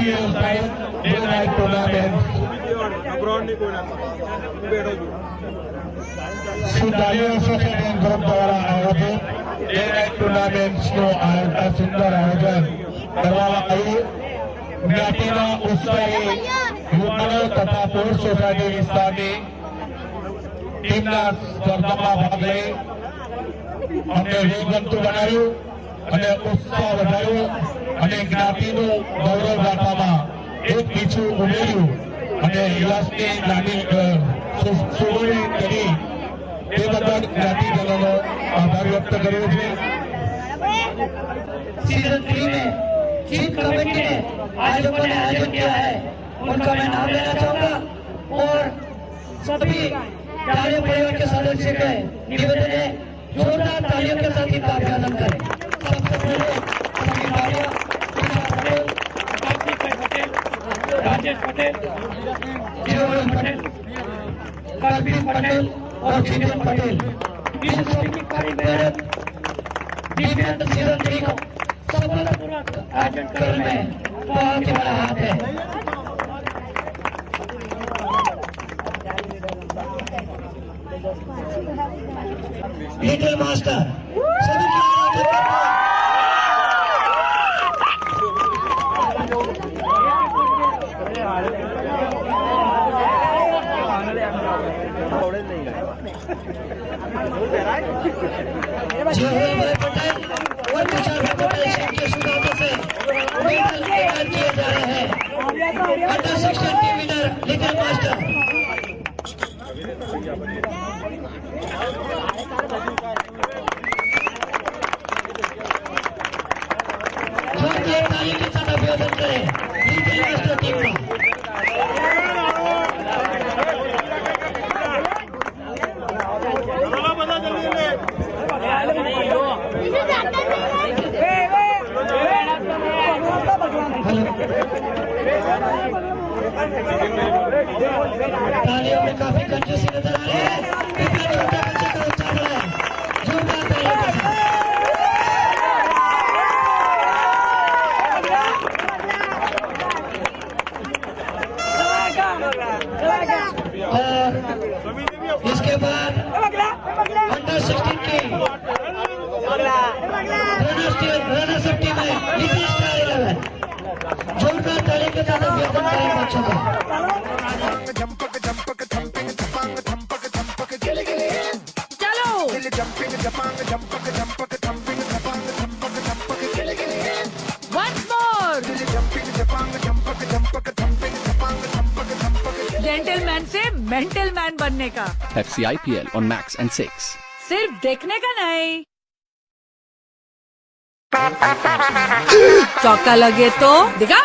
IPL side, day night tournament. સુધારીઓ association group દ્વારા આયોજિત ડે નાઇટ ટુર્નામેન્ટ્સનું આ સુંદર આયોજન કરવામાં આવ્યું. જ્ઞાતિના ઉત્સાહી યુવાનો તથા પુરુષ સોસાયટી વિસ્તારની ટીમના સ્પર્ધામાં ભાગ લઈ અમને વેગવંતુ બનાવ્યું અને ઉત્સાહ વધાર્યો અને જ્ઞાતિનું ગૌરવ ગાથામાં એક પીછું ઉમેર્યું અને યશની નાની સુગવણી કરી ये बदल ज्ञातिजनों को आभार व्यक्त करो छे. सीजन 3 में चीफ कमेटी ने आयोजकों ने आयोजन किया है, उनका मैं नाम लेना चाहूंगा और सभी तालियों परिवार के सदस्य के निवेदन है जोरदार तालियों के साथ इनका अभिनंदन करें. सबसे पहले सभी तालियां राजेश पटेल, जीवन पटेल, कल्पी पटेल और चिंतन पटेल इन सभी की कड़ी मेहनत दिव्यांग सीजन 3 को सफलतापूर्वक आयोजन करने में बहुत ही बड़ा हाथ है. लिटिल मास्टर सभी की आयोजन करते हैं. जीवनभाई पटेल और तुषारभाई पटेल के सुझावों से मेडल ऐलान किए जा रहे हैं. Under 16 team winner little master. जोरदार ताली के साथ अभिवादन करें लिटिल मास्टर टीम का. तालियों में काफी कंजूसी नजर आ रही है. छोटे बच्चे का उत्साह बढ़ाएं. जोरदार तालियों के साथ. और इसके बाद अंडर 16 की रनर्स अप टीम है लिटिल स्टार 11. जोरदार ताली के साथ अभिवादन करें बच्चों का. जेंटलमैन से मेंटल मैन बनने का. FC IPL on Max and 6. सिर्फ देखने का नहीं, चौका लगे तो दिखा.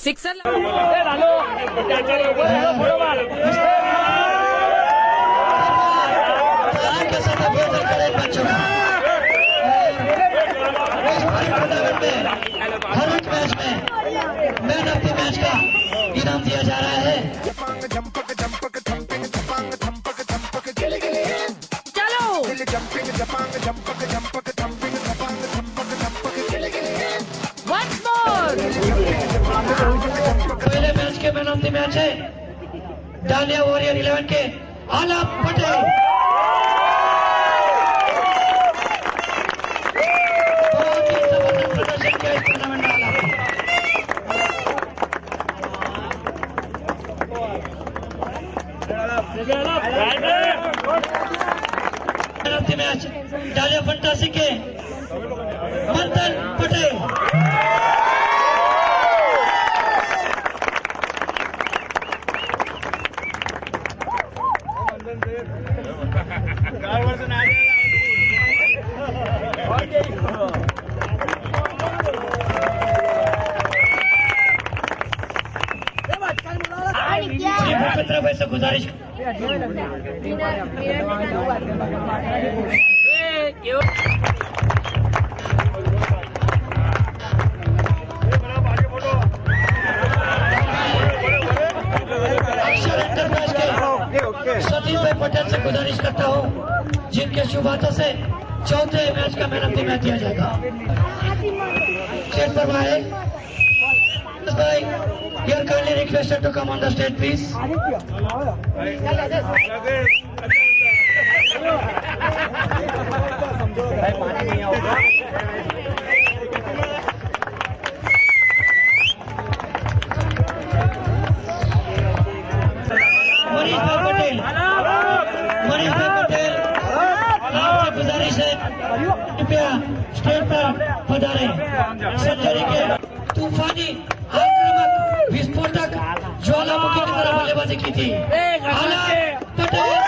Sixer man of the match का इनाम दिया जा रहा है. चलो once more. पहले मैच के मैन ऑफ द मैच है डालिया वॉरियर 11 के आला पटेल. बहुत ही जबरदस्त प्रदर्शन किया इस टूर्नामेंट में आला. मैन ऑफ द मैच डालिया फंटासी के मंथन पटेल. भूपेंद्र भाई से गुजारिश जिनके शुभ हाथों से चौथे मैच का मैन ऑफ द मैच दिया जाएगा। स्टेज पर आए भाई, here kindly requested to come on the stage please. Manish भाई पटेल, आपसे गुजारिश है कृपया स्टेज पर पधारे। सेंचुरी के तूफानी आक्रामक विस्फोटक ज्वालामुखी की तरह बल्लेबाजी की थी Alam Patel.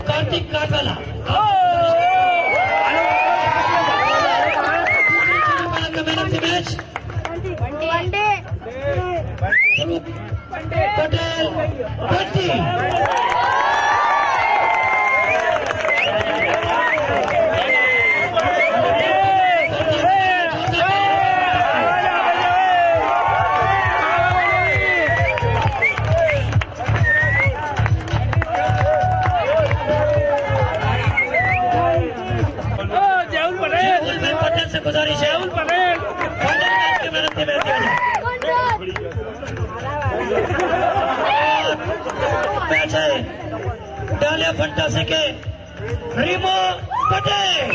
Kartik Katwala man of the match Patel Bhatti. Patel से गुजारिश है मैच है डालिया फंटासी के रीमो पटेल।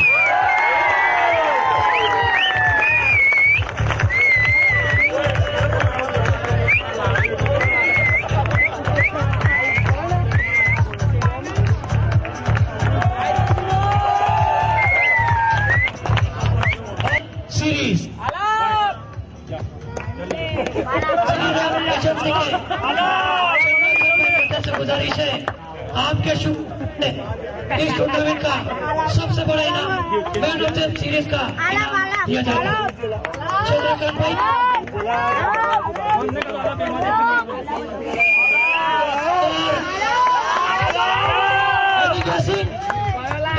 सीरीज से गुजारिश है आपके शुभ इस टूर्नामेंट का सबसे बड़ा इनाम मैन ऑफ द सीरीज का इनाम दिया जाएगा। चंद्रकांत भाई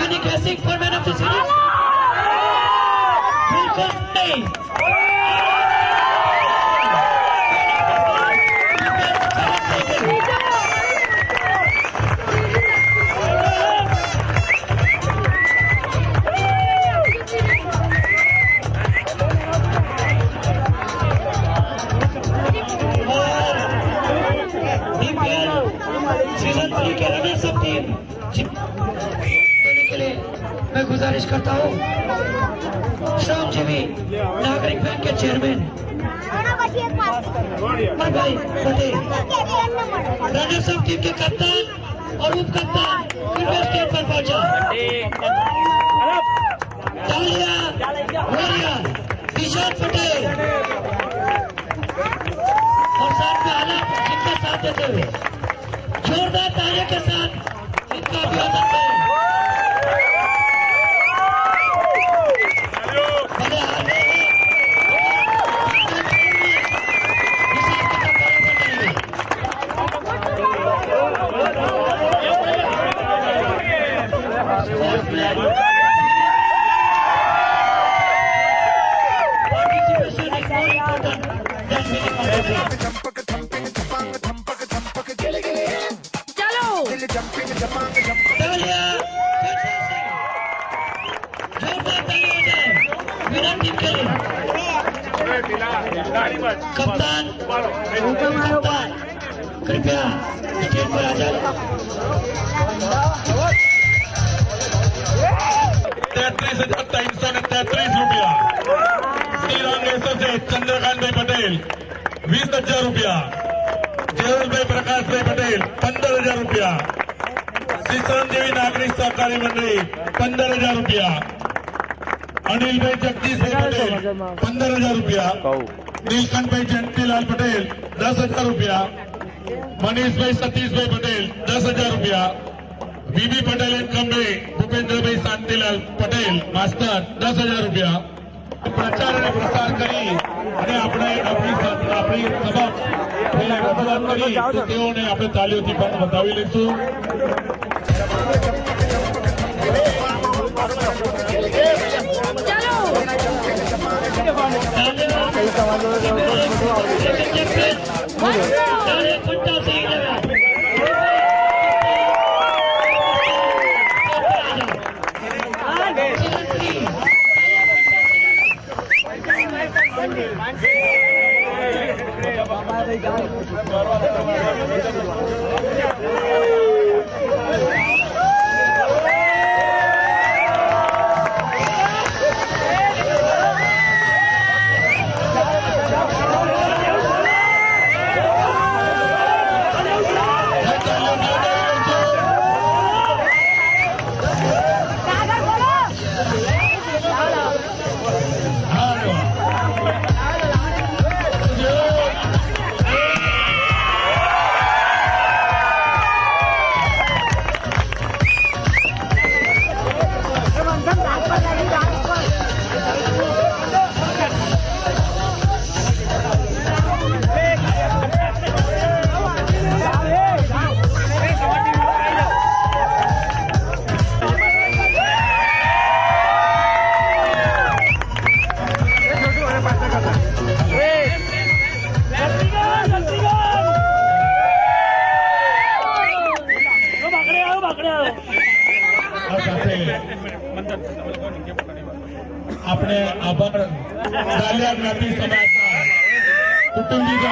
मनी कैसिंग for man of the series बिल्कुल नहीं। सीजन 3 के रनर्स अप टीम देने के लिए मैं गुजारिश करता हूँ श्रमजीवी नागरिक बैंक के चेयरमैन भाई पटेल, रनर्स अप टीम के कप्तान और उप कप्तान कृपया स्टेज पर पहुंचा। विशाल पटेल और साथ में आलम जिनका साथ देते हुए जोरदार तालियों के साथ इनका अभिवादन करें। बड़े आगे participation is more important than winning. कप्तान कृपया स्टेज पर आ जाए। 33,333 रुपया श्रीराम से चंद्रकांत भाई पटेल 20,000 रुपया, जयवल भाई प्रकाश भाई पटेल 15,000 रुपया, श्री श्रमजीवी नागरिक सहकारी मंडली 15,000 रुपया, अनिल भाई जगदीश भाई पटेल 15,000 रुपया, नीलकंठ भाई जयंतीलाल पटेल 10,000 रुपया, मनीष भाई सतीश भाई पटेल 10,000 रुपया, बीबी पटेल एंड कंबे भूपेंद्र भाई शांतिलाल पटेल मास्टर 10,000 रुपया। પ્રચાર અને પ્રસાર કરી અને આપણે આપણી સભા રજૂઆત કરી તો તેઓને આપણે તાલીઓથી પણ વધાવી લઈશું. આપણે આભાર ડાલિયા જ્ઞાતિ સમાજના કુટુંબીજનો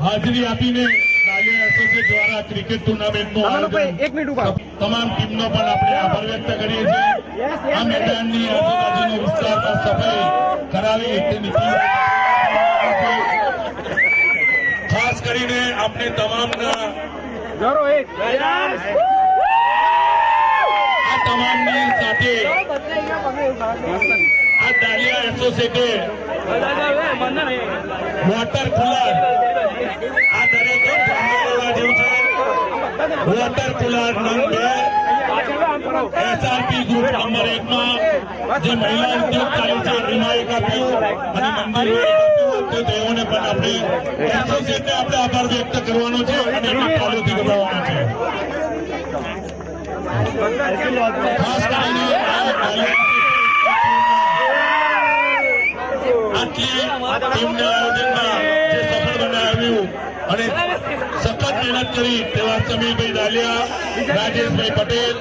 હાજરી આપીને ડાલિયા એસોસિએશન દ્વારા ક્રિકેટ ટુર્નામેન્ટનું આયોજન તમામ ટીમનો પણ આપણે આભાર વ્યક્ત કરીએ છીએ. આ મેદાનની આજુબાજુનો વિસ્તારમાં સફાઈ કરાવી તેની ખાસ કરીને આપણે તમામના તમામની સાથે આ ડાલિયા એસોસિએશન વોટર કુલર આ દરેક લેવા જેવું છે. વોટર કુલર નંગ 2 એસઆરપી ગ્રુપ નંબર 1 માં જે મહિલા ઉદ્યોગ ચાલુ છે એમાં એક આપ્યું અને મંદિરમાં એક આપ્યું. તો તેઓને પણ આપણે એસોસિએશનને આપણે આભાર વ્યક્ત કરવાનો છે અને એમની તાળીઓથી વધારવાનો છે. ખાસ કરીને આટલી ટીમના આયોજનમાં જે સફળ બનાવ્યું અને સખત મહેનત કરી તેવા સમીરભાઈ ડાલિયા, રાજેશભાઈ પટેલ,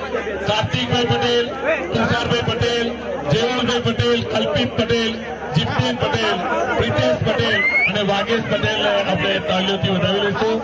કાર્તિકભાઈ પટેલ, તુષારભાઈ પટેલ, જેવણભાઈ પટેલ, કલ્પિત પટેલ, જીતેન પટેલ, પ્રિતેશ પટેલ અને વાગેશ પટેલને આપણે તાલીઓથી વધાવી લઈશું.